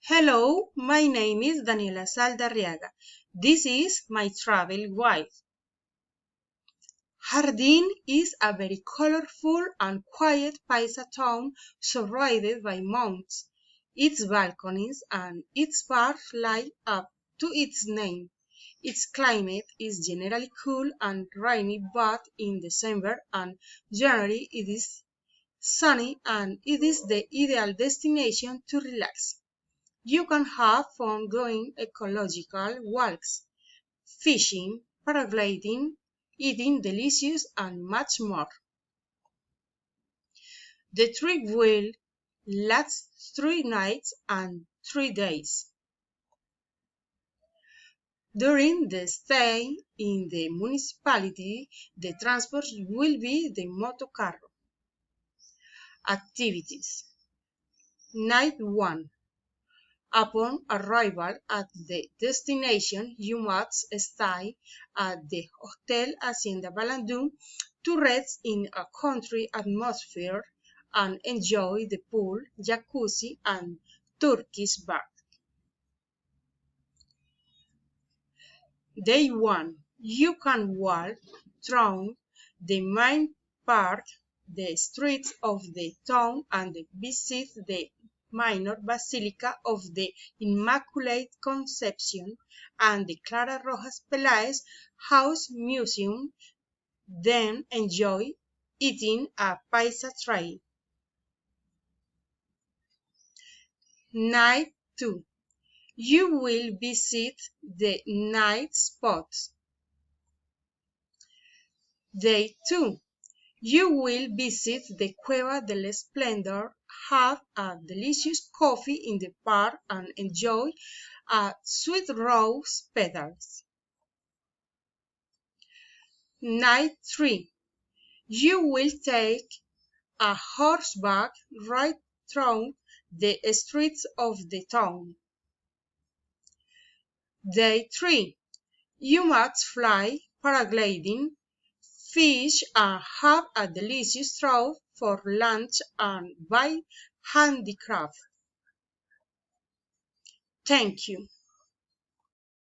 Hello, my name is Daniela Saldarriaga. This is my travel guide. Jardín is a very colorful and quiet paisa town surrounded by mountains. Its balconies and its parks light up to its name. Its climate is generally cool and rainy, but in December and January it is sunny and it is the ideal destination to relax. You can have fun going ecological walks, fishing, paragliding, eating delicious and much more. The trip will last 3 nights and 3 days. During the stay in the municipality, the transport will be the motocarro. Activities. Night 1. Upon arrival at the destination, you must stay at the Hotel Hacienda Balandú to rest in a country atmosphere and enjoy the pool, jacuzzi, and Turkish bath. Day 1. You can walk through the main park, the streets of the town, and visit the minor Basilica of the Immaculate Conception and the Clara Rojas Peláez House Museum, then enjoy eating a paisa tray. Night 2. You will visit the night spots. Day 2. You will visit the Cueva del Esplendor, have a delicious coffee in the park, and enjoy a sweet rose petals. Night 3. You will take a horseback ride through the streets of the town. Day 3. You must fly, paragliding, fish, and have a delicious trout for lunch and buy handicraft. Thank you.